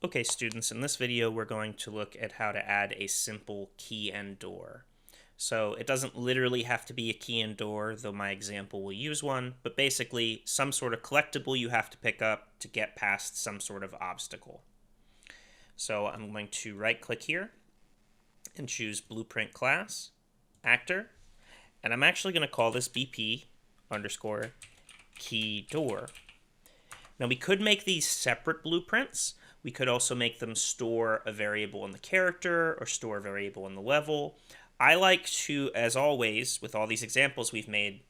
Okay, students, in this video we're going to look at how to add a simple key and door. So it doesn't literally have to be a key and door, though my example will use one, but basically some sort of collectible you have to pick up to get past some sort of obstacle. So I'm going to right click here and choose Blueprint Class, Actor, and I'm actually going to call this BP underscore key door. Now we could make these separate blueprints. We could also make them store a variable in the character or store a variable in the level. I like to, as always, with all these examples we've made,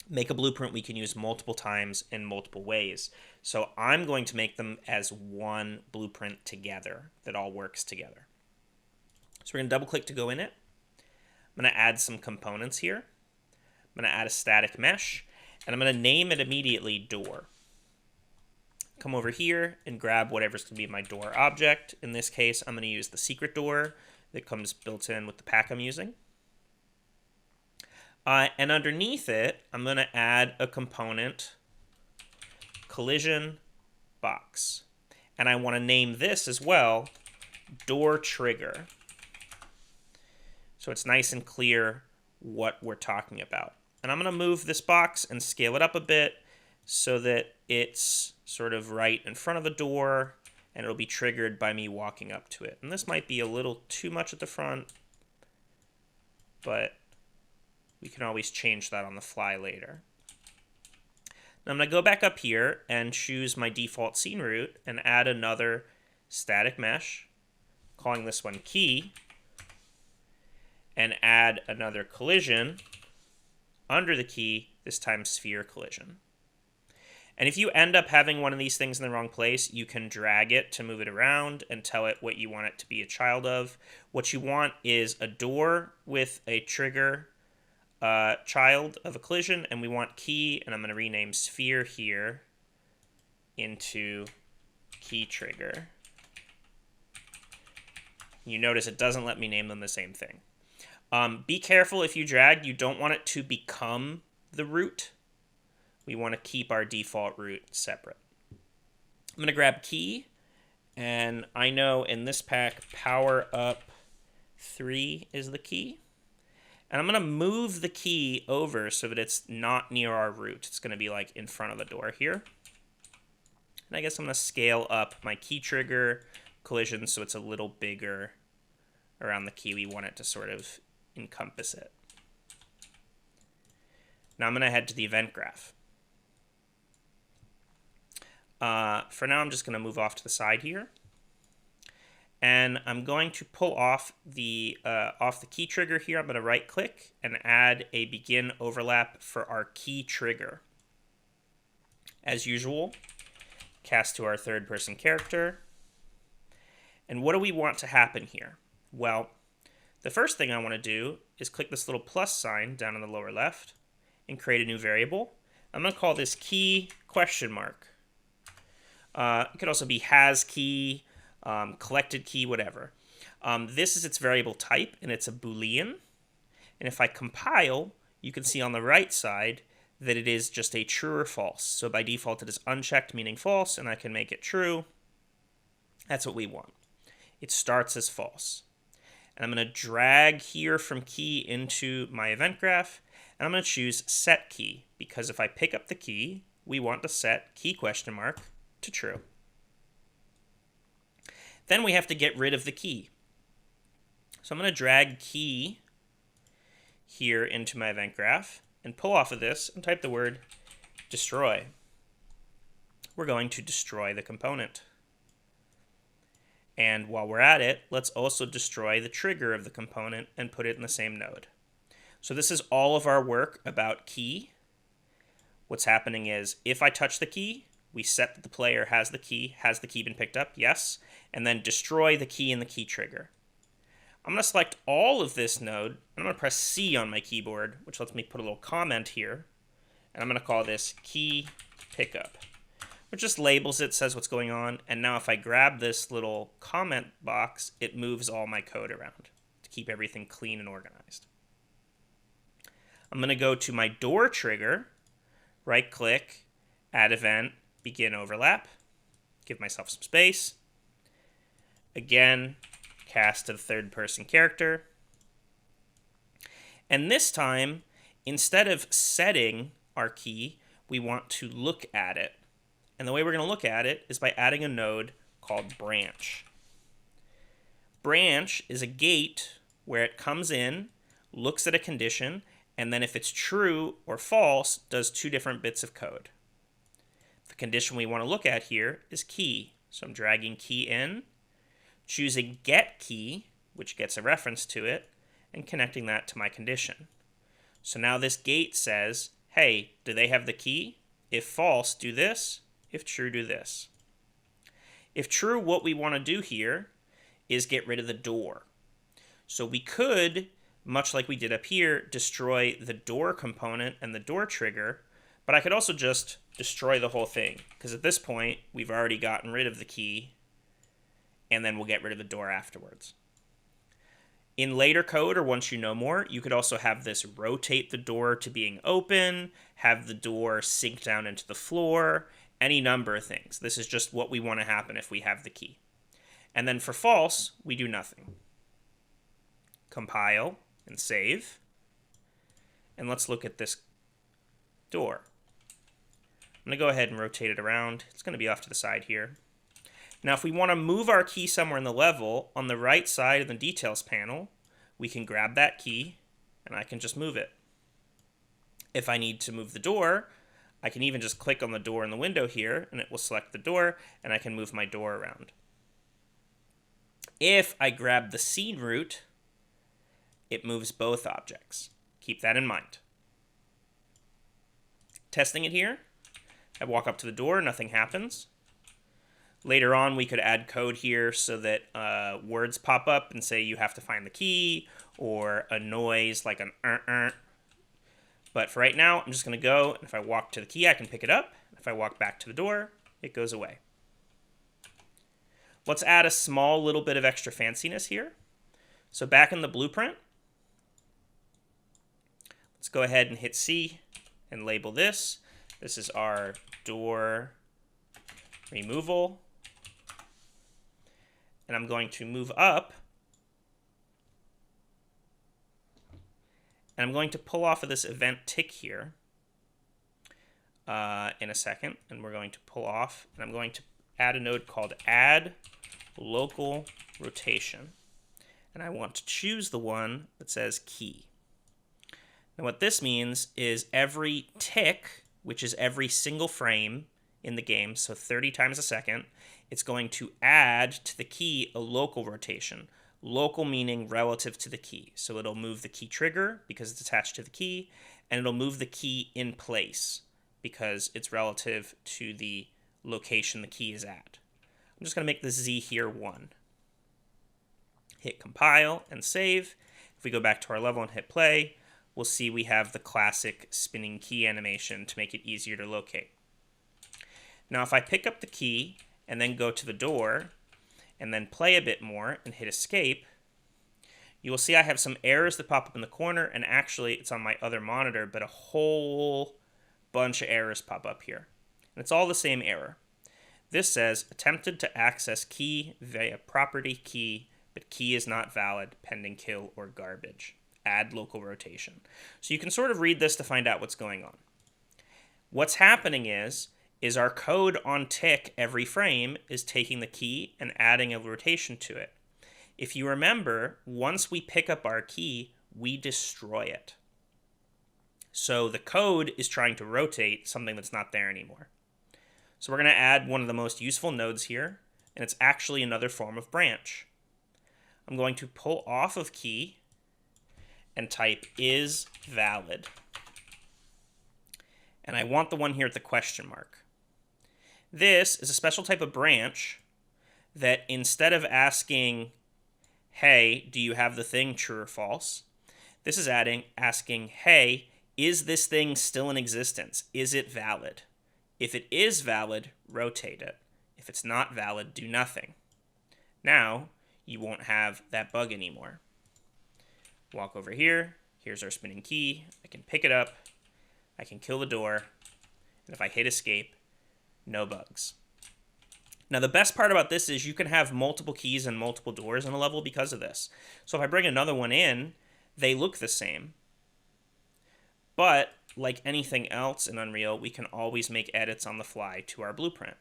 make a blueprint we can use multiple times in multiple ways. So I'm going to make them as one blueprint together that all works together. So we're going to double click to go in it. I'm going to add some components here. I'm going to add a static mesh, and I'm going to name it immediately door. Come over here and grab whatever's going to be my door object. In this case, I'm going to use the secret door that comes built in with the pack I'm using. And underneath it, I'm going to add a component, collision box. And I want to name this as well, door trigger. So it's nice and clear what we're talking about. And I'm going to move this box and scale it up a bit so that it's sort of right in front of the door, and it'll be triggered by me walking up to it. And this might be a little too much at the front, but we can always change that on the fly later. Now I'm going to go back up here and choose my default scene route and add another static mesh, calling this one key, and add another collision under the key, this time sphere collision. And if you end up having one of these things in the wrong place, you can drag it to move it around and tell it what you want it to be a child of. What you want is a door with a trigger child of a collision, and we want key, and I'm going to rename sphere here into key trigger. You notice it doesn't let me name them the same thing. Be careful if you drag, you don't want it to become the root. We want to keep our default root separate. I'm going to grab key, and I know in this pack, power up 3 is the key. And I'm going to move the key over so that it's not near our root. It's going to be like in front of the door here. And I guess I'm going to scale up my key trigger collision so it's a little bigger around the key. We want it to sort of encompass it. Now I'm going to head to the event graph. For now, I'm just going to move off to the side here. And I'm going to pull off the key trigger here. I'm going to right click and add a begin overlap for our key trigger. As usual, cast to our third person character. And what do we want to happen here? Well, the first thing I want to do is click this little plus sign down in the lower left and create a new variable. I'm going to call this key question mark. It could also be has key, collected key, whatever. This is its variable type, and it's a Boolean. And if I compile, you can see on the right side that it is just a true or false. So by default, it is unchecked, meaning false, and I can make it true. That's what we want. It starts as false. And I'm going to drag here from key into my event graph, and I'm going to choose set key, because if I pick up the key, we want to set key question mark to true. Then we have to get rid of the key. So I'm going to drag key here into my event graph and pull off of this and type the word destroy. We're going to destroy the component. And while we're at it, let's also destroy the trigger of the component and put it in the same node. So this is all of our work about key. What's happening is if I touch the key, we set that the player has the key. Has the key been picked up? Yes. And then destroy the key in the key trigger. I'm going to select all of this node, and I'm going to press C on my keyboard, which lets me put a little comment here. And I'm going to call this key pickup, which just labels it, says what's going on. And now if I grab this little comment box, it moves all my code around to keep everything clean and organized. I'm going to go to my door trigger, right click, add event, begin overlap, give myself some space, Again, cast to the third person character. And this time, instead of setting our key, we want to look at it. And the way we're going to look at it is by adding a node called branch. Branch is a gate where it comes in, looks at a condition, and then if it's true or false, does two different bits of code. The condition we want to look at here is key. So I'm dragging key in, choosing get key, which gets a reference to it, and connecting that to my condition. So now this gate says, hey, do they have the key? If false, do this. If true, do this. If true, what we want to do here is get rid of the door. So we could, much like we did up here, destroy the door component and the door trigger, but I could also just destroy the whole thing, because at this point, we've already gotten rid of the key, and then we'll get rid of the door afterwards. In later code, or once you know more, you could also have this rotate the door to being open, have the door sink down into the floor, any number of things. This is just what we want to happen if we have the key. And then for false, we do nothing. Compile and save. And let's look at this door. I'm going to go ahead and rotate it around. It's going to be off to the side here. Now, if we want to move our key somewhere in the level, on the right side of the details panel, we can grab that key, and I can just move it. If I need to move the door, I can even just click on the door in the window here, and it will select the door, and I can move my door around. If I grab the scene root, it moves both objects. Keep that in mind. Testing it here, I walk up to the door, nothing happens. Later on, we could add code here so that words pop up and say you have to find the key, or a noise like an But for right now, I'm just going to go, and if I walk to the key, I can pick it up. If I walk back to the door, it goes away. Let's add a small little bit of extra fanciness here. So back in the blueprint, let's go ahead and hit C and label this. This is our door removal. And I'm going to move up. And I'm going to pull off of this event tick here in a second. And we're going to pull off. And I'm going to add a node called add local rotation. And I want to choose the one that says key. Now what this means is every tick, which is every single frame in the game, so 30 times a second, it's going to add to the key a local rotation. Local meaning relative to the key. So it'll move the key trigger because it's attached to the key, and it'll move the key in place because it's relative to the location the key is at. I'm just going to make the Z here 1. Hit compile and save. If we go back to our level and hit play, we'll see we have the classic spinning key animation to make it easier to locate. Now if I pick up the key and then go to the door and then play a bit more and hit escape, you will see I have some errors that pop up in the corner, and actually it's on my other monitor, but a whole bunch of errors pop up here. And it's all the same error. This says attempted to access key via property key, but key is not valid pending kill or garbage. Add local rotation. So you can sort of read this to find out what's going on. What's happening is our code on tick every frame is taking the key and adding a rotation to it. If you remember, once we pick up our key, we destroy it. So the code is trying to rotate something that's not there anymore. So we're going to add one of the most useful nodes here, and it's actually another form of branch. I'm going to pull off of key and type is valid. And I want the one here at the question mark. This is a special type of branch that instead of asking, hey, do you have the thing, true or false? This is asking, hey, is this thing still in existence? Is it valid? If it is valid, rotate it. If it's not valid, do nothing. Now, you won't have that bug anymore. Walk over here. Here's our spinning key. I can pick it up. I can kill the door. And if I hit escape, no bugs. Now, the best part about this is you can have multiple keys and multiple doors in a level because of this. So if I bring another one in, they look the same. But like anything else in Unreal, we can always make edits on the fly to our blueprint.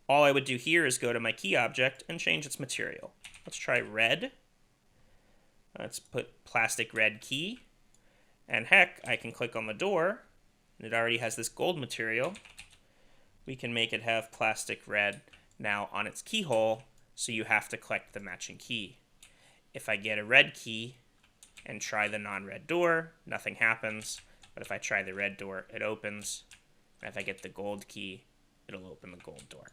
All I would do here is go to my key object and change its material. Let's try red. Let's put plastic red key. And heck, I can click on the door, and it already has this gold material. We can make it have plastic red now on its keyhole, so you have to collect the matching key. If I get a red key and try the non-red door, nothing happens. But if I try the red door, it opens. And if I get the gold key, it'll open the gold door.